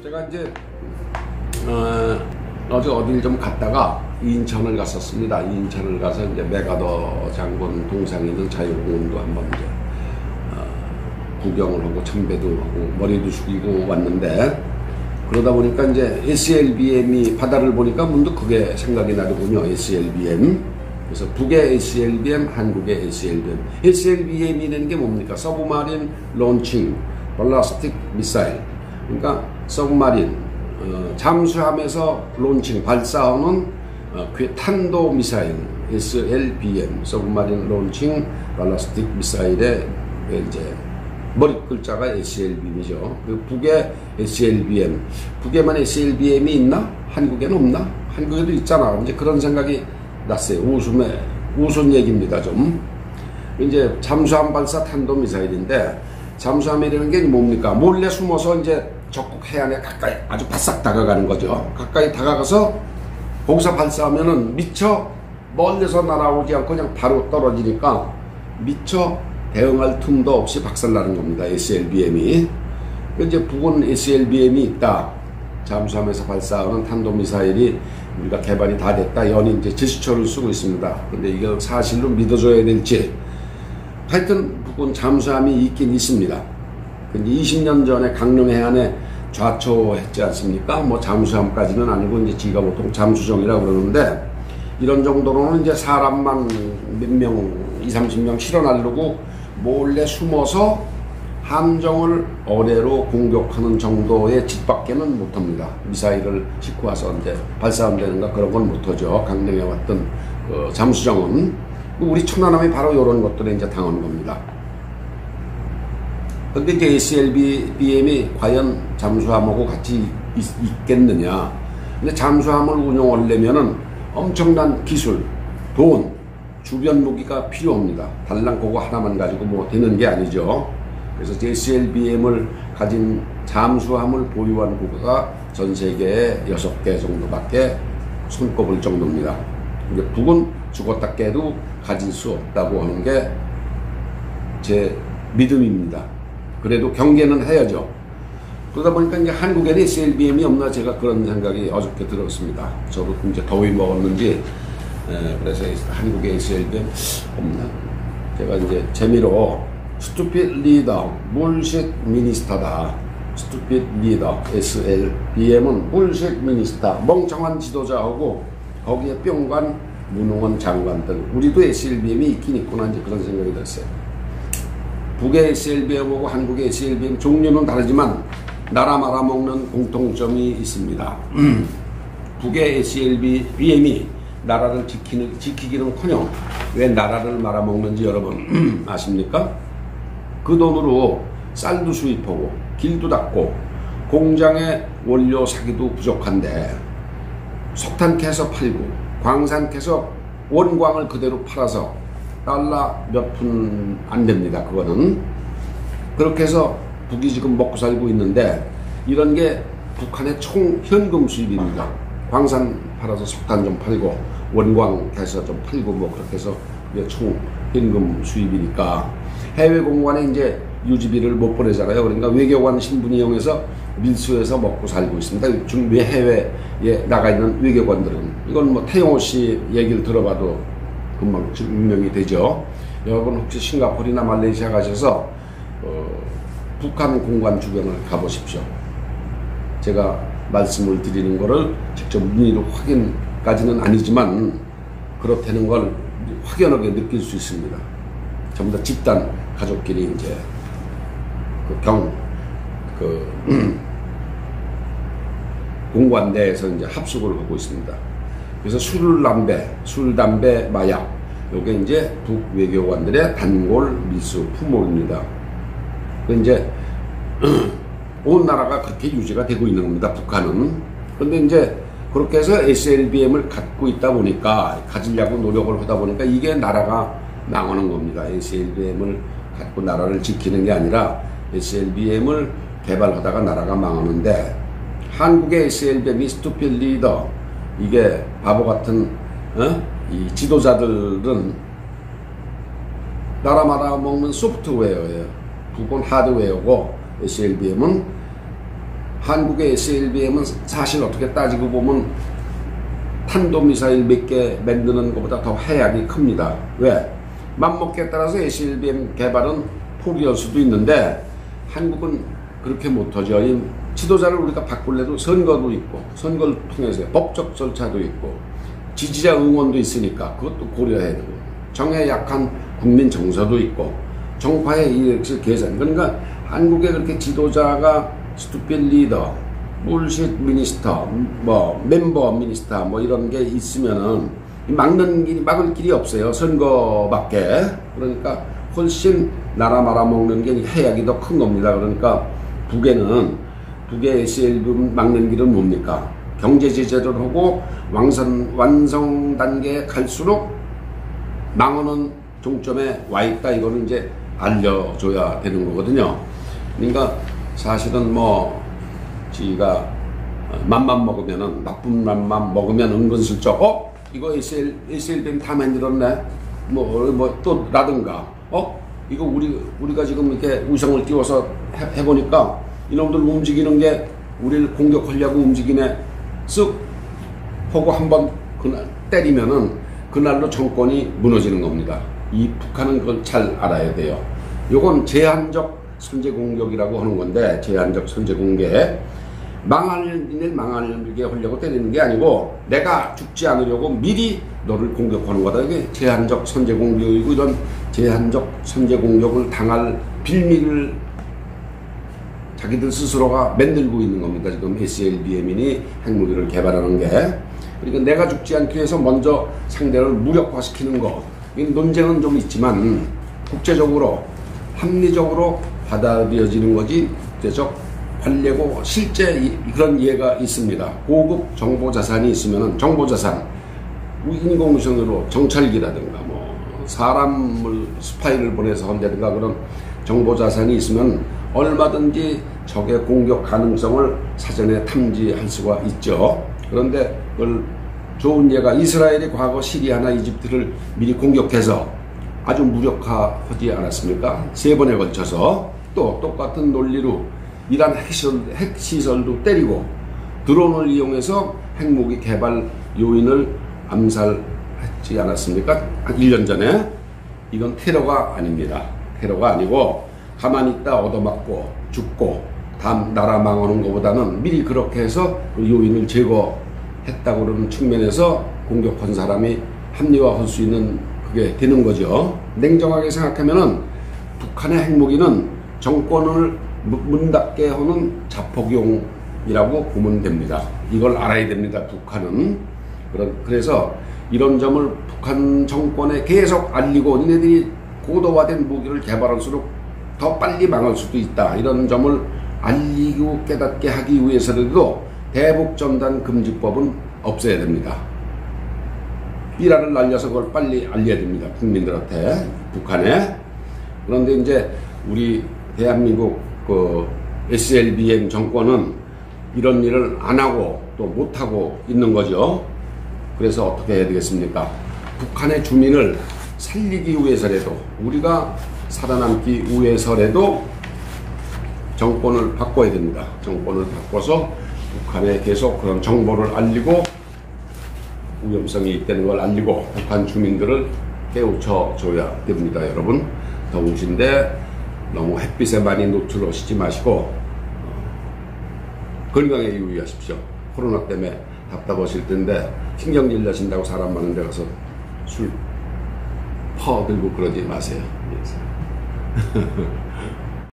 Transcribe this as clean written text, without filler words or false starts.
제가 이제 어제 어딜 좀 갔다가 인천을 갔었습니다. 인천을 가서 이제 메가더 장군 동상에 있는 자유공원도 한번 이제 구경을 하고 참배도 하고 머리도 숙이고 왔는데, 그러다 보니까 이제 SLBM이 바다를 보니까 문득 그게 생각이 나더군요. SLBM. 그래서 북의 SLBM, 한국의 SLBM. SLBM이라는 게 뭡니까? 서브마린 론칭 발라스틱 미사일. 그러니까 서브마린 잠수함에서 론칭 발사하는 탄도 미사일 SLBM, 서브마린 론칭 발라스틱 미사일의 이제 머리 글자가 SLBM이죠. 그 북의 SLBM, 북에만 SLBM이 있나? 한국에는 없나? 한국에도 있잖아. 이제 그런 생각이 났어요. 우스운 얘기입니다. 좀 이제 잠수함 발사 탄도 미사일인데, 잠수함이라는 게 뭡니까? 몰래 숨어서 이제 적국 해안에 가까이 아주 바싹 다가가는 거죠. 가까이 다가가서 거기서 발사하면은 미처 멀리서 날아오지 않고 그냥 바로 떨어지니까 미처 대응할 틈도 없이 박살나는 겁니다. SLBM이. 이제 북은 SLBM이 있다. 잠수함에서 발사하는 탄도미사일이 우리가 개발이 다 됐다. 연이 이제 제스처를 쓰고 있습니다. 근데 이게 사실로 믿어줘야 될지. 하여튼 북은 잠수함이 있긴 있습니다. 근데 20년 전에 강릉 해안에 좌초했지 않습니까? 뭐 잠수함까지는 아니고 이제 지가 보통 잠수정이라고 그러는데, 이런 정도로는 이제 사람만 몇 명, 20-30명 실어 나르고 몰래 숨어서 함정을 어뢰로 공격하는 정도의 짓밖에는 못합니다. 미사일을 싣고 와서 이제 발사한다든가 그런 건 못하죠. 강릉에 왔던 그 잠수정은. 우리 천안함이 바로 이런 것들에 이제 당한 겁니다. 근데 이제 SLBM이 과연 잠수함하고 같이 있겠느냐. 근데 잠수함을 운용하려면은 엄청난 기술, 돈, 주변 무기가 필요합니다. 달랑 그거 하나만 가지고 뭐 되는 게 아니죠. 그래서 SLBM을 가진 잠수함을 보유한 국가가 전 세계에 6개 정도밖에 손꼽을 정도입니다. 근데 북은 죽었다 깨도 가질 수 없다고 하는 게 제 믿음입니다. 그래도 경계는 해야죠. 그러다 보니까 이제 한국에는 SLBM이 없나, 제가 그런 생각이 어저께 들었습니다. 저도 이제 더위 먹었는지, 그래서 한국에 SLBM 없나. 제가 이제 재미로 스투핏 리더, 불식 미니스터다. 스투핏 리더, SLBM은 불식 미니스터, 멍청한 지도자하고 거기에 뿅관 무능한 장관들. 우리도 SLBM이 있긴 있구나, 이제 그런 생각이 들었어요. 북의 SLBM하고 한국의 SLBM 종류는 다르지만 나라 말아먹는 공통점이 있습니다. 북의 SLBM이 나라를 지키기는커녕 왜 나라를 말아먹는지 여러분 아십니까? 그 돈으로 쌀도 수입하고 길도 닦고 공장의 원료 사기도 부족한데, 석탄 캐서 팔고 광산 캐서 원광을 그대로 팔아서 달러 몇 푼 안 됩니다. 그거는. 그렇게 해서 북이 지금 먹고 살고 있는데, 이런 게 북한의 총 현금 수입입니다. 광산 팔아서 석탄 좀 팔고 원광 캐서 좀 팔고 뭐 그렇게 해서 이게 총 현금 수입이니까 해외 공관에 이제 유지비를 못 보내잖아요. 그러니까 외교관 신분 이용해서 밀수해서 먹고 살고 있습니다. 지금 해외에 나가 있는 외교관들은. 이건 뭐 태용호 씨 얘기를 들어봐도 금방 증명이 되죠. 여러분 혹시 싱가포르나 말레이시아 가셔서 북한 공관 주변을 가보십시오. 제가 말씀을 드리는 거를 직접 문의로 확인까지는 아니지만 그렇다는 걸 확연하게 느낄 수 있습니다. 전부 다 집단 가족끼리 이제 공관 내에서 이제 합숙을 하고 있습니다. 그래서 술, 담배, 마약, 요게 이제 북 외교관들의 단골 밀수 품목입니다. 그 이제 온 나라가 그렇게 유지가 되고 있는 겁니다. 북한은. 그런데 이제 그렇게 해서 SLBM을 갖고 있다 보니까, 가지려고 노력을 하다 보니까 이게 나라가 망하는 겁니다. SLBM을 갖고 나라를 지키는 게 아니라 SLBM을 개발하다가 나라가 망하는데, 한국의 SLBM이 스투핏 리더, 이게 바보 같은 이 지도자들은 나라 말아먹는 소프트웨어예요. 북은 하드웨어고 SLBM은 한국의 SLBM은 사실 어떻게 따지고 보면 탄도미사일 몇 개 만드는 것보다 더 해악이 큽니다. 왜? 맘먹기에 따라서 SLBM 개발은 포기할 수도 있는데 한국은 그렇게 못하죠. 이 지도자를 우리가 바꿀래도 선거도 있고 선거를 통해서 법적 절차도 있고 지지자 응원도 있으니까 그것도 고려해야 되고 정에 약한 국민 정서도 있고 정파의 이익을 계산. 그러니까 한국의 그렇게 지도자가 스투필 리더, 물쉿 미니스터, 뭐 멤버 미니스터 뭐 이런 게 있으면은 막을 길이 없어요. 선거밖에. 그러니까 훨씬 나라 말아먹는 게 해악이 더 큰 겁니다. 그러니까 북의 SLB 막는 길은 뭡니까? 경제 제재를 하고 완성 단계에 갈수록 망하는 종점에 와 있다. 이거는 이제 알려줘야 되는 거거든요. 그러니까 사실은 뭐 지가 맘만 먹으면은 나쁜 맘만 먹으면 은근슬쩍 이거 SLBM 다 만들었네. 뭐 또 라든가 이거 우리가 지금 이렇게 위성을 띄워서 해보니까 이놈들 움직이는 게 우리를 공격하려고 움직이네. 쓱 하고 한번 그날 때리면은 그날로 정권이 무너지는 겁니다. 이 북한은 그걸 잘 알아야 돼요. 요건 제한적 선제 공격이라고 하는 건데 제한적 선제 공격. 망하게 하려고 때리는 게 아니고 내가 죽지 않으려고 미리 너를 공격하는 거다. 이게 제한적 선제 공격이고 이런 제한적 선제 공격을 당할 빌미를 자기들 스스로가 만들고 있는 겁니다. 지금 SLBM이니 핵무기를 개발하는 게. 그러니까 내가 죽지 않기 위해서 먼저 상대를 무력화시키는 거. 이 논쟁은 좀 있지만 국제적으로 합리적으로 받아들여지는 거지 국제적 관례고 실제 그런 예가 있습니다. 고급 정보 자산이 있으면 정보자산, 인공위성으로 정찰기라든가 뭐 사람을 스파이를 보내서 한다든가 그런 정보 자산이 있으면 얼마든지 적의 공격 가능성을 사전에 탐지할 수가 있죠. 그런데 그걸 좋은 예가 이스라엘이 과거 시리아나 이집트를 미리 공격해서 아주 무력화하지 않았습니까? 3번에 걸쳐서 또 똑같은 논리로 이란 핵시설도 때리고 드론을 이용해서 핵무기 개발 요인을 암살했지 않았습니까? 한 1년 전에. 이건 테러가 아닙니다. 테러가 아니고 가만히 있다 얻어맞고 죽고 다음 나라 망하는 것보다는 미리 그렇게 해서 그 요인을 제거했다고 그러는 측면에서 공격한 사람이 합리화할 수 있는 그게 되는 거죠. 냉정하게 생각하면은 북한의 핵무기는 정권을 문 닫게 하는 자폭용이라고 보면 됩니다. 이걸 알아야 됩니다. 북한은. 그래서 이런 점을 북한 정권에 계속 알리고 니네들이 고도화된 무기를 개발할수록 더 빨리 망할 수도 있다. 이런 점을 알리고 깨닫게 하기 위해서라도 대북전단 금지법은 없애야 됩니다. 삐라를 날려서 그걸 빨리 알려야 됩니다. 국민들한테. 북한에. 그런데 이제 우리 대한민국 그 SLBM 정권은 이런 일을 안 하고 또 못하고 있는 거죠. 그래서 어떻게 해야 되겠습니까? 북한의 주민을 살리기 위해서라도 우리가 살아남기 위해서라도 정권을 바꿔야 됩니다. 정권을 바꿔서 북한에 계속 그런 정보를 알리고 위험성이 있다는 걸 알리고 북한 주민들을 깨우쳐 줘야 됩니다. 여러분 더우신데 너무 햇빛에 많이 노출하시지 마시고 건강에 유의하십시오. 코로나 때문에 답답하실 텐데 신경질 나신다고 사람 많은 데 가서 술 퍼들고 그러지 마세요.